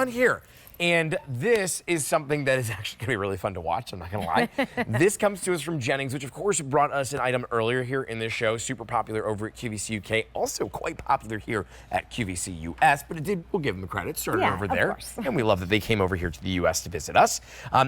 on here. And this is something that is actually going to be really fun to watch, I'm not going to lie. This comes to us from Jennings, which of course brought us an item earlier here in this show, super popular over at QVC UK, also quite popular here at QVC US, but we'll give them the credit, started over there. And we love that they came over here to the US to visit us.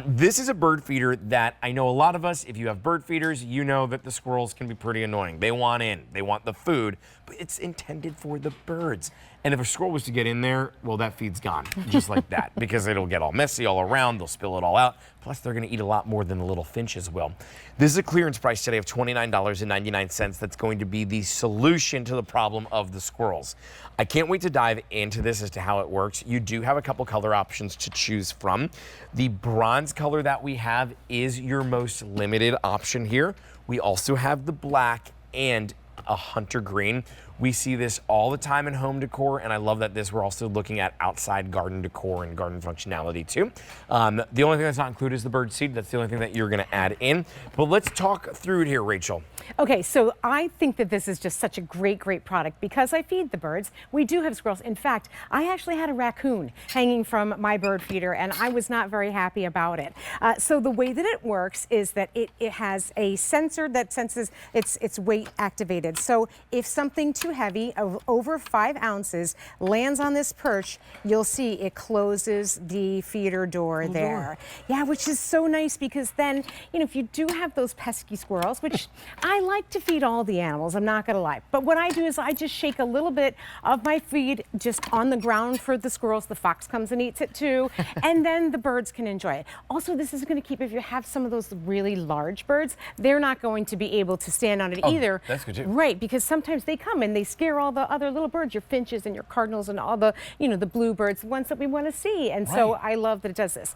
This is a bird feeder that I know a lot of us, if you have bird feeders, you know that the squirrels can be pretty annoying. They want in, they want the food, but it's intended for the birds. And if a squirrel was to get in there, well, that feed's gone, just like that, because it'll get all messy all around, they'll spill it all out, plus they're gonna eat a lot more than the little finches will. This is a clearance price today of $29.99 that's going to be the solution to the problem of the squirrels. I can't wait to dive into this as to how it works. You do have a couple color options to choose from. The bronze color that we have is your most limited option here. We also have the black and a hunter green. We see this all the time in home decor, and I love that we're also looking at outside garden decor and garden functionality too. The only thing that's not included is the bird seed. That's the only thing that you're gonna add in. But let's talk through it here, Rachel. Okay, so I think that this is just such a great, great product because I feed the birds. We do have squirrels. In fact, I actually had a raccoon hanging from my bird feeder, and I was not very happy about it. So the way that it works is that it has a sensor that senses its weight activated. So if something too heavy, of over 5 ounces, lands on this perch, you'll see it closes the feeder door there. Yeah, which is so nice because then, you know, if you do have those pesky squirrels, which I like to feed all the animals, I'm not gonna lie. But what I do is I just shake a little bit of my feed just on the ground for the squirrels. The fox comes and eats it too, and then the birds can enjoy it. Also, this is gonna keep, if you have some of those really large birds, they're not going to be able to stand on it either. That's good too. Right, because sometimes they come and they scare all the other little birds, your finches and your cardinals and all the, you know, the bluebirds, the ones that we want to see. And so I love that it does this.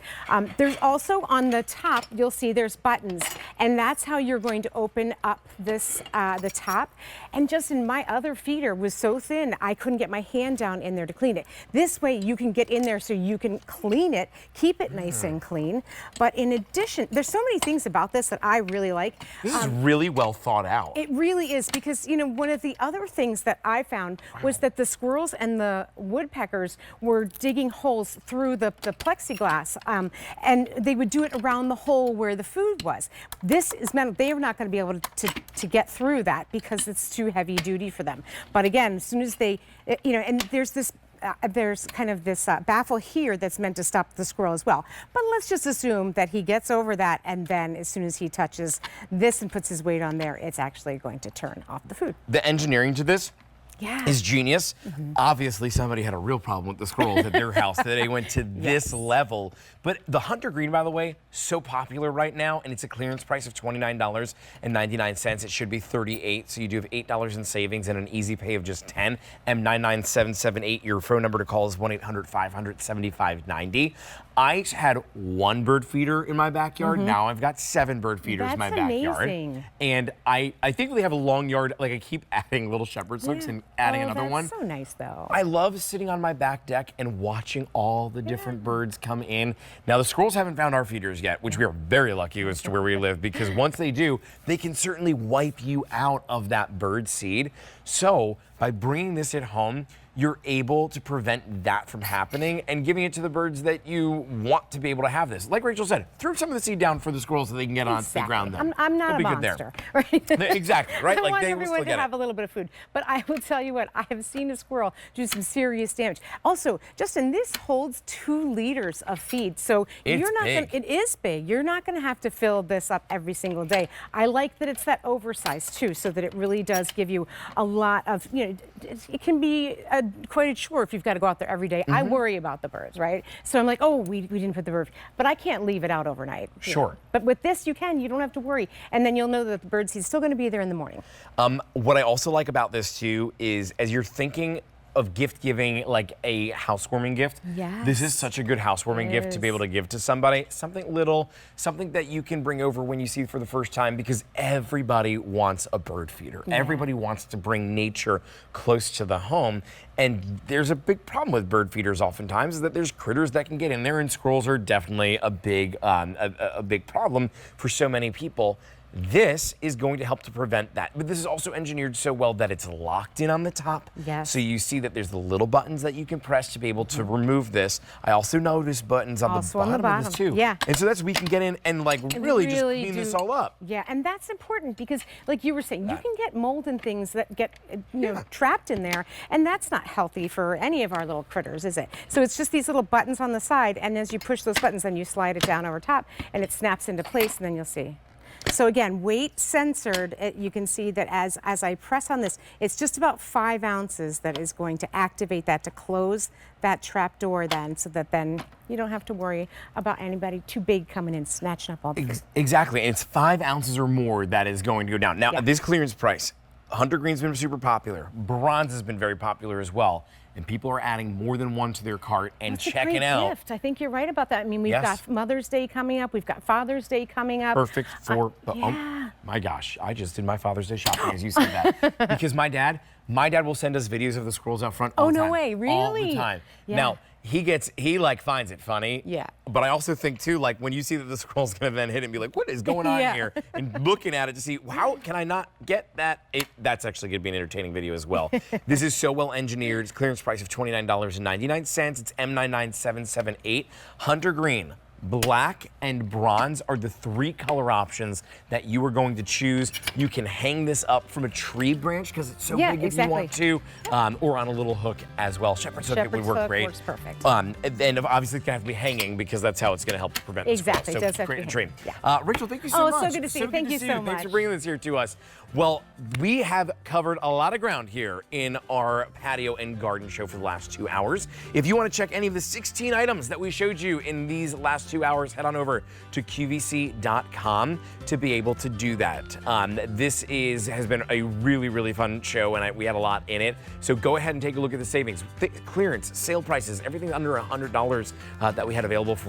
There's also on the top, you'll see there's buttons, and that's how you're going to open up this, the top. And just in my other feeder was so thin, I couldn't get my hand down in there to clean it. This way you can get in there so you can clean it, keep it nice and clean. But in addition, there's so many things about this that I really like. This is really well thought out. It really is because, you know, one of the other things that I found was that the squirrels and the woodpeckers were digging holes through the plexiglass, and they would do it around the hole where the food was. This is meant, they are not going to be able to get through that because it's too heavy duty for them. But again, as soon as they, you know, and there's this there's kind of this baffle here that's meant to stop the squirrel as well. But let's just assume that he gets over that, and then as soon as he touches this and puts his weight on there, it's actually going to turn off the food. The engineering to this is genius. Obviously, somebody had a real problem with the squirrels at their house that they went to this level. But the hunter green, by the way, so popular right now, and it's a clearance price of $29.99. It should be $38, so you do have $8 in savings and an easy pay of just $10. M99778. Your phone number to call is 1-800-500-7590. I had 1 bird feeder in my backyard. Now I've got 7 bird feeders in my backyard. Amazing. And I think they have a long yard. Like I keep adding little shepherd's hooks and adding another one. That's so nice, though. I love sitting on my back deck and watching all the different birds come in. Now, the squirrels haven't found our feeders yet, which we are very lucky as to where we live, because once they do, they can certainly wipe you out of that bird seed. So by bringing this at home, you're able to prevent that from happening and giving it to the birds that you want to be able to have this. Like Rachel said, throw some of the seed down for the squirrels so they can get on the ground then. I'm not a monster, right? Exactly, right? I like want they everyone will still to have a little bit of food. But I will tell you what, I have seen a squirrel do some serious damage. Also, Justin, this holds 2 liters of feed. So you're not gonna, it is big. You're not going to have to fill this up every single day. I like that it's that oversized too, so that it really does give you a lot of, you know, it can be quite a chore if you've got to go out there every day. I worry about the birds, right? So I'm like, oh, we didn't put the bird, but I can't leave it out overnight. Sure. But with this, you can. You don't have to worry. And then you'll know that the bird seed's still going to be there in the morning. What I also like about this too is as you're thinking of gift giving, like a housewarming gift. This is such a good housewarming gift to be able to give to somebody. Something little, something that you can bring over when you see it for the first time, because everybody wants a bird feeder. Everybody wants to bring nature close to the home. And there's a big problem with bird feeders oftentimes, is that there's critters that can get in there, and squirrels are definitely a big problem for so many people. This is going to help to prevent that. But this is also engineered so well that it's locked in on the top. Yes. So you see that there's the little buttons that you can press to be able to remove this. I also noticed buttons on Also the on the bottom of this too. yeah. And so that's we can get in and like really just clean this all up. Yeah, and that's important because, like you were saying, you can get mold and things that get trapped in there, and that's not healthy for any of our little critters, is it? So it's just these little buttons on the side, and as you push those buttons, then you slide it down over top, and it snaps into place, and then you'll see. So again, weight censored, you can see that as I press on this, it's just about 5 ounces that is going to activate that to close that trap door then, so that then you don't have to worry about anybody too big coming in snatching up all the food. Exactly, and it's 5 ounces or more that is going to go down. Now, this clearance price, Hunter Green's been super popular. Bronze has been very popular as well. And people are adding more than one to their cart and That's checking a great out. gift. I think you're right about that. I mean, we've got Mother's Day coming up. We've got Father's Day coming up. Perfect for, yeah. oh my gosh, I just did my Father's Day shopping as you said that. Because my dad will send us videos of the squirrels out front all the time. Oh, no way, really? All the time. Yeah. Now, he like finds it funny. Yeah. But I also think too, like when you see that the squirrel's gonna then hit it and be like, what is going on here? And looking at it to see, how can I not get that? That's actually gonna be an entertaining video as well. This is so well engineered. It's clearance price of $29.99. It's M99778. Hunter Green. Black and bronze are the 3 color options that you are going to choose. You can hang this up from a tree branch because it's so big if you want to, or on a little hook as well. Shepherd's hook would work great. Works perfect. And obviously it's gonna have to be hanging because that's how it's gonna help to prevent the squirrels. Exactly, it does have to create be a dream. Yeah. Rachel, thank you so much. Oh, so good to see you. Thank you so much. Thanks for bringing this here to us. Well, we have covered a lot of ground here in our patio and garden show for the last 2 hours. If you want to check any of the 16 items that we showed you in these last 2 hours, head on over to QVC.com to be able to do that. This has been a really, really fun show, and we had a lot in it. So go ahead and take a look at the savings. Clearance, sale prices, everything under $100 that we had available for